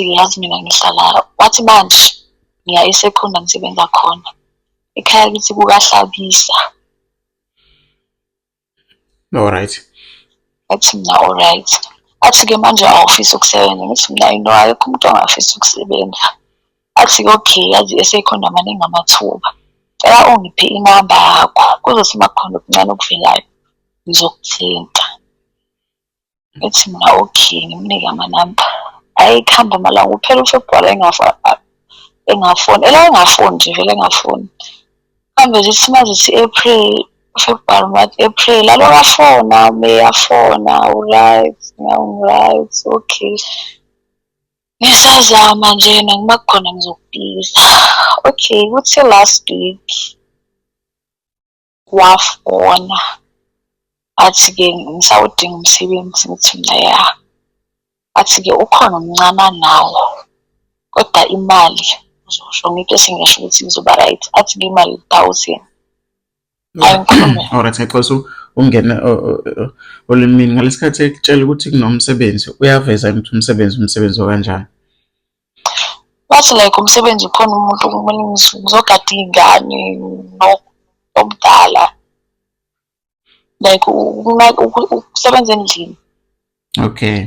yazi mina ngihlala wathi manje ngiya eSekhunda ngisebenza khona ekhaya kithi kukaHlabisa. Alright. Athi mina alright. Athi-ke manje awufisa ukusebenza? Ngithi mina into akekho umuntu ongafisa ukusebenza. Athi-ke okay, yazi eSekhunda maningi amathuba. Cela ungiphe inamba yakho kuzothi uma kukhona okuncane okuvelayo ngizokuthinta. Ethi mina okay, ngimnike amanamba. Ayikhambe amalanga uphela uFebruary engafoni. Engafoni nje vele engafoni. Kambe nje simaze sithi April, February, March, April. Alo wafona, May yafona, alright, right, okay. Ngisazama njena uma kukhona ngizokubiza. Okay, kuthi last week wafona. Athi-ke ngisawudinga umsebenzi ngithi mina ya. Athi-ke ukhona omncane nawo kodwa imali uzosho ngike singasho ukuthi kuzoba right. Athi-ke imali 1,000. Ayingikhulume. Alright, ngixoxa ungena olimini ngalesikhathi ekutshela ukuthi kunomsebenzi uyaveza ukuthi umsebenzi okanjani. Wathi like umsebenzi khona umuntu kumele ngizogada iy'ngane nomdala like ukusebenza endlini. Okay.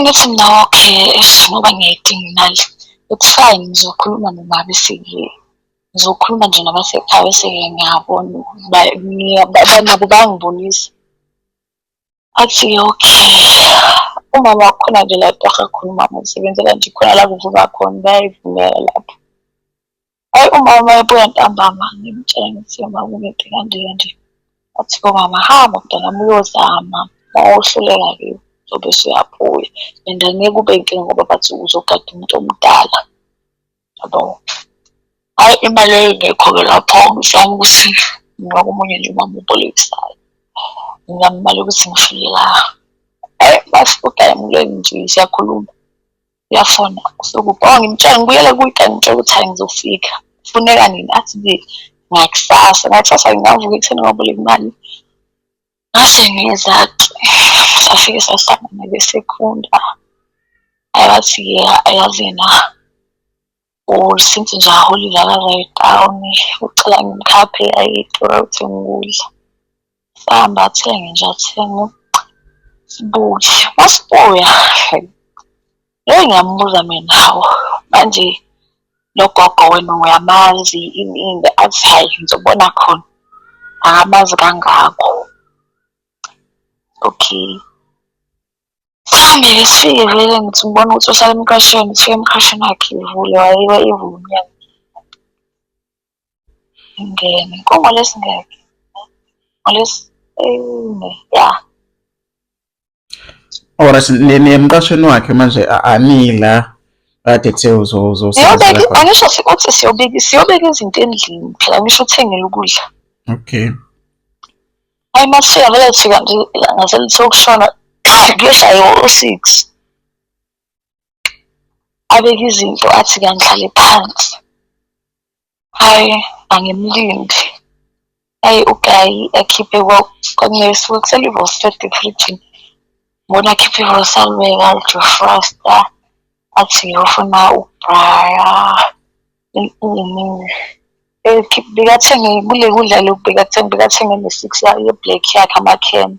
Ngithi mina okay, ngoba ngiyayidinga imali. It's fine, ngizokhuluma nomama bese-ke ngizokhuluma nje nabasekhaya bese-ke ngiyabona nabo bayangibonisa. Athi-ke okay, umama wakhona nje la torha khona umama usebenzela nje khona la kuvuka khona bayayivumela lapho. Hayi umama ebuya ntambama ngimtshela ngithi mama kunento kanje. Athi mama hamba mntanami uyozama mawuhluleka-ke uzobe usuyabuya and angeke kube inkinga ngoba bathi uzogada umuntu omdala yabo. Hayi imali engekho-ke lapho ngizama ukuthi ngoba omunye nje umama ubolekisayo ngizama imali ukuthi ngifike la. Bafika emulweni nje siyakhuluma uyafona sokubhonga ngimtshela ngibuyele kuyikani ngitshela ukuthi hayi ngizofika kufuneka nini. Athi-ke ngakusasa ngingavuka ekuseni ngoboleka imali. Ngase ngizathi safike sahlangana beSekhunda. Ayathi-ke ayazi yena since nje aholile akaze down ucela ngimkhaphe ayitora ukuthi ngikudla. Sahamba athenge nje athenge sibuye. Masibuya ngiyambuza mina hawu manje lo gogo wena uyamazi ini? Athi hayi ngizobona khona akamazi kangako. Okay, sihambe-ke sifike vele ngithi ngibona ukuthi uhlala emqashweni. Sifike emqashweni wakhe ivule wayiwa ivule umnyango ngingene kungolesi ngeke ngolesi ya. Alright, nemqashweni wakhe manje anila kade kuthe angisho uthi siyobeka izinto endlini phela ngisho uthengele ukudla. Okay. Hayi masifika vele sifika nje ngaselithokushona kuyoshaya u-6 abeke izinto athi-ke angihlale phansi. Hayi angimlindi. Hayi ugayi akhiphe kwakunesele ivosfet efrijini. Ngibona akhiphe ivose alibeka alijofrosta. Athi ufuna ubraya ini bekathenge kule kudla lokhu bekathenge ne-6 ye-black yakhe amakheni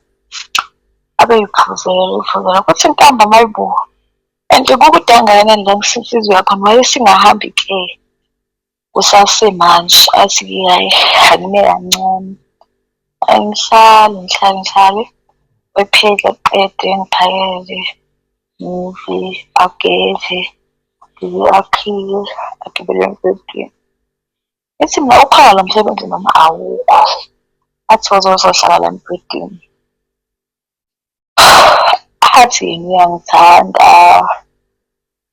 abeyiphuzela kuthi ntamba mayibuya and kukudangakanani la ngisizwe yakhona wayesingahambi-ke kusasemanje. Athi-ke hayi anime kancane ngihlale wepheke qede ngiphakele ngive ageze akhiye agibele embhedeni. Ithi mina ukhona lo msebenzi noma awukho. Athi wazohlala la embhedeni. Athi ngiyangithanda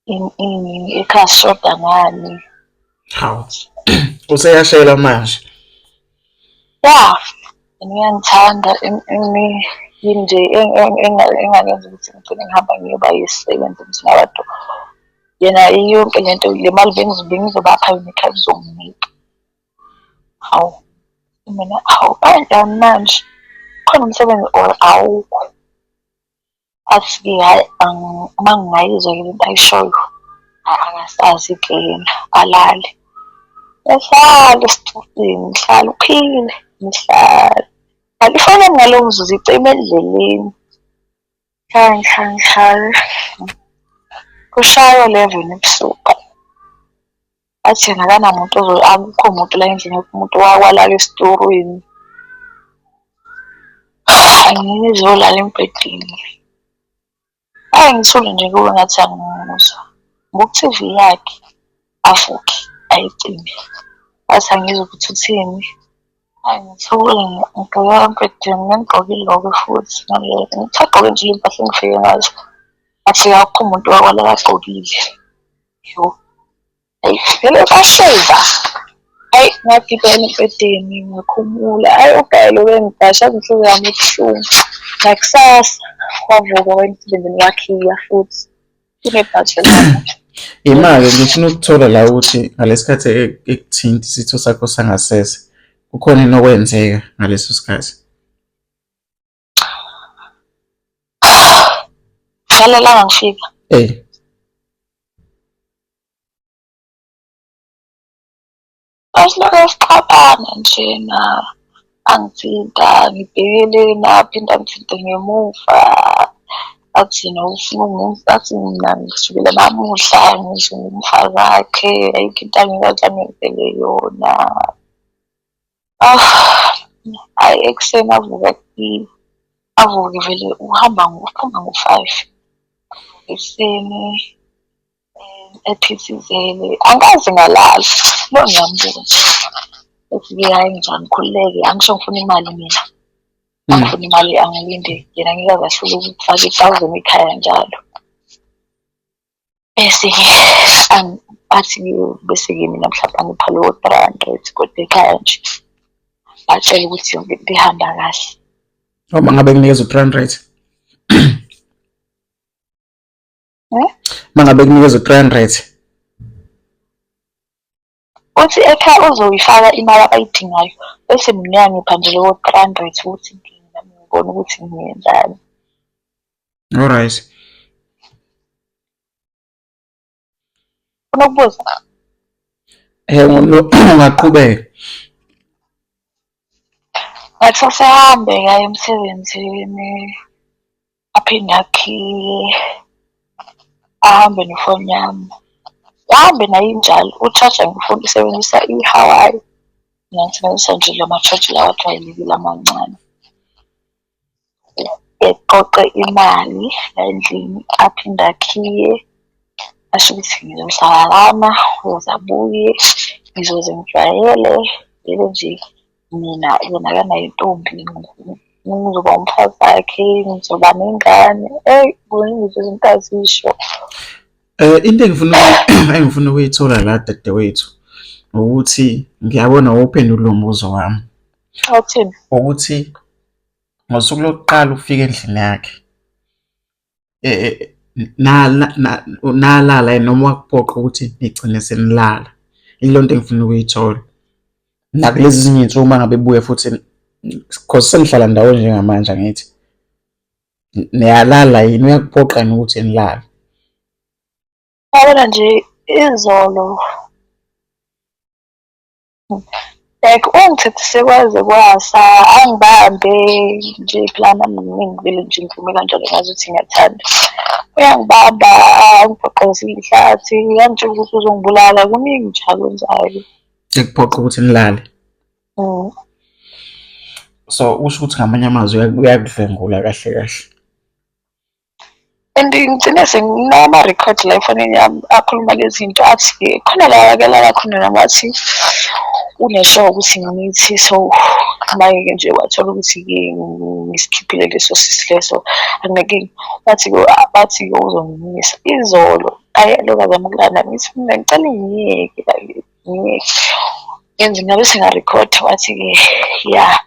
ini ekhaya sishoda ngani. Hawu useyashela manje. Ya ngiyangithanda nje engangenza ukuthi ngigcine ngihamba ngiyoba yisebenzi ukuthi nabantu yena yonke lento le mali bengizobapha yona ekhaya kuzonginika. Hawu mina hawu kanjani manje khona umsebenzi or awukho. athi-ke hhayi uma ngingayizwa-ke lento ayishoyo akasazi-ke yena alale. Ehlala esitulweni ngihlala uphile ngihlala. Kanti ifoni yami ngalowo mzuzu icime endleleni. Ngihlala. Kushaya 11 ebusuku. Athi yena akanamuntu akukho muntu la endlini akukho umuntu walala esitorweni. Angizolala embhedeni. Ngithule nje kube ngathi angimuzwa. Ngoku TV yakhe avuke ayicime. Athi angizwa ukuthi uthini. Ngithule ngibheka embhedeni ngigqoke ilokwe futhi ngisagqoke nje impahla engifike ngazo. Afika akukho umuntu wakwala agqokile. Yo. Hayi, vele bahleza. Hayi, ngagibela embhedeni ngakhumula. Hayi, ugayelo wengibhasha inhliziyo yami ibuhlungu. Ngakusasa kwavuka emsebenzini wakhiya futhi. Kunebhasha lami. Imali ngifuna ukuthola la ukuthi ngalesikhathi ekuthinta isitho sakho sangasese kukhona yini okwenzeka ngaleso sikhathi. Ngalelanga ngifika. Asilokho sixabana njena angithinta ngibhekele naphinda ngithinte ngemuva athi athi mina ngisukela namuhla ngisho ngumfazi wakhe ayikho into angikaze angenzele yona. Hhayi ekuseni avuke vele uphuma ngo-5 ekuseni ephithizele angikaze ngalala lo ngiyambuza ethi-ke hhayi njani khululeke angisho ngifuna imali mina angifuna imali angilinde yena ngikaze ahlule ukufaka 1,000 ekhaya njalo bese-ke athi-ke bese-ke mina mhlawumbe angipha leyo 300 kodwa ekhaya nje batshela ukuthi yonke into ihamba kahle. Uma ngabe kunikeza u-300 uma ngabe kunikeza u-300 uthi ekhaya uzoyifaka imali abayidingayo bese mina uyangipha nje leyo 300 ukuthi nami ngibone ukuthi ngiyenzani. Alright. Unokubuza? Ungaqhubeka. Ngathi sehambe-ke aye emsebenzini aphinde akhiye ahambe nefoni yami. Ahambe nayo injalo u-charger ngifuna usebenzisa i-Hawaii. Ngisebenzisa nje lama-charge lawa ajwayelekile amancane. Eqoqe imali la endlini aphinde akhiye asho ukuthi ngizohlala lana ukuze abuye ngizoze ngijwayele vele nje mina yena akanayo intombi ngizoba umfazi wakhe ngizoba nengane kuningi nje izinto azisho. Into engifuna ukuyithola la dadewethu ukuthi ngiyabona uphendula umbuzo wami. Awuthini? Ukuthi ngosuku lokuqala ufika endlini yakhe nalala noma wakuphoqa ukuthi nigcine senilala. Yilo nto engifuna ukuyithola. Nakulezi ezinye iy'nsuku uma ngabe ebuya futhi because senihlala ndawonye njengamanje angithi. Niyalala yini uyakuphoqa yini ukuthi nilale? Yabona nje izolo like ungithethise kwaze kwasa angibambe nje plana mningi vele nje ngivume kanjalo ngazuthi ngiyathanda. Uyangibamba angiphoqoze ihlathi yangitshela ukuthi uzongibulala kuningi nje akwenzayo. Ekuphoqa ukuthi nilale. So usho ukuthi ngamanye amazwi uyakudlwengula kahle kahle. And ngigcine senginama-record la efonini yami akhuluma lezi zinto athi khona la akelala khona namathi uneshow ukuthi ngimithi so manje-ke nje wathola ukuthi-ke ngisikhiphile leso sisi leso akunenkinga. Bathi-ke uzongimisa izolo lokhu azama ukulanda ngithi mina ngicela ngiyeke yenze ngabe sengarekhoda wathi-ke ya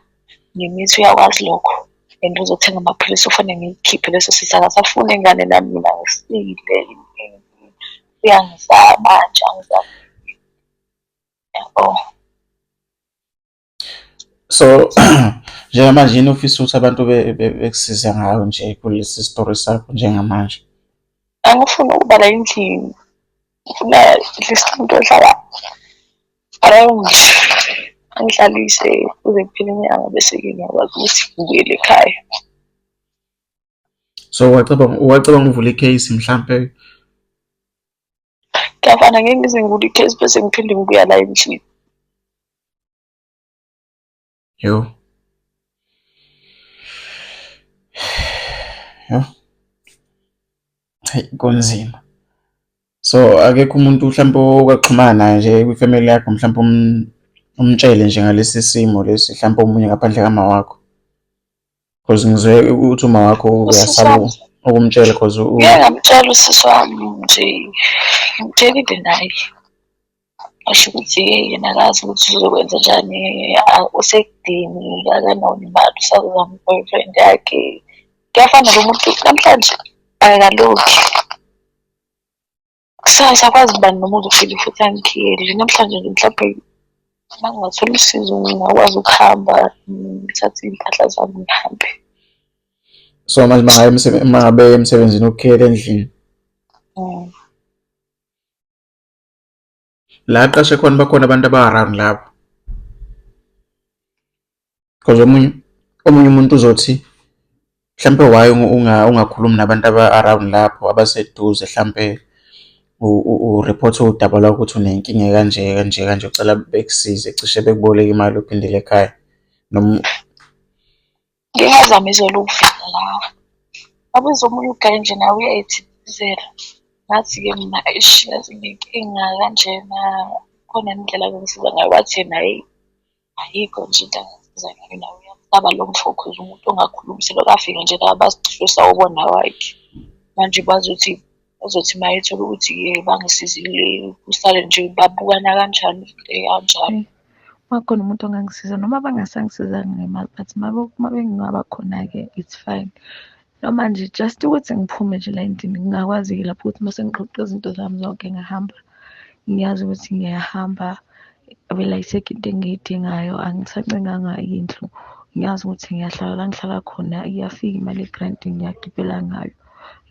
ngimithi uyakwazi lokho and uzothenga amaphilisi ufanele ngiyikhiphe leso sisi akasafuni ingane nami mina ngisile uyangisaba manje angizama yabo. So njengamanje yini ofisa ukuthi abantu bekusize ngayo nje kulesi story sakho njengamanje? Angifuni ukuba la endlini, ngifuna at umuntu ohlala around, angihlalise kuze kuphele inyanga bese-ke ngiyakwazi ukuthi ngibuyele ekhaya. So wacabanga uvula i-case mhlampe? Ngiyafana ngeke ngize ngivule i-case bese ngiphinde ngibuya la endlini. Yo. Yo. Hayi kunzima. So akekho umuntu mhlawumbe okwaxhumana naye nje kwifamily yakho mhlawumbe umtshele nje ngalesi simo lesi mhlawumbe omunye ngaphandle kama wakho? Because ngizwe ukuthi uma wakho Usisi uyasaba wami, ukumtshela because ngeke ngamtshela usisi wami nje, ngimtshelile naye. Asho ukuthi yena akazi ukuthi uzokwenza njani, usekudeni, akanawo nemali, usazama i-boyfriend yakhe. Kuyafana lo muntu namhlanje akakalokhi. Kusasa kwazi bani noma uzophila futhi angikhiyele. Namhlanje nje mhlawumbe uma ngingathola usizo ngingakwazi ukuhamba ngithathe iy'mpahla zami ngihambe. so manje uma ngabe emsebenzini ukukhiyela endlini la aqashe khona bakhona abantu aba-around lapho? Because omunye umuntu uzothi mhlampe why ungakhulumi nabantu aba-around lapho abaseduze mhlampe uripothe udaba lwakho ukuthi unenkinga ekanje kanje kanje ucela bekusize cishe bekuboleka imali uphindele ekhaya noma ngingazama izolo ukufika la. Abize omunye ugayi nje nawe uyayithizela. Ngathi-ke mina yazi nginenkinga kanjena, khona indlela angangisiza ngayo. Wathi yena hheyi, ayikho nje into angasiza ngayo, nawe uyamsaba lo mfo cause umuntu ongakhulumi selokhu afika nje la basicishe sawubona wakhe. Manje bazothi uma ethola ukuthi-ke bangisizile kusale nje babukana kanjani kanjani. Uma kukhona umuntu ongangisiza noma bangasangisizanga ngemali but uma bengingaba khona-ke it's fine. Noma nje just ukuthi ngiphume nje la endlini ngingakwazi-ke lapho ukuthi uma sengiqoqe izinto zami zonke ngahamba, ngiyazi ukuthi ngiyahamba vele ayisekho into engiyidingayo, angisancenganga indlu, ngiyazi ukuthi ngiyahlala la ngihlala khona, iyafika imali ye-grant ngiyagibela ngayo.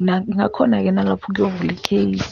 Ngakhona-ke nalapho ukuyovula i-case.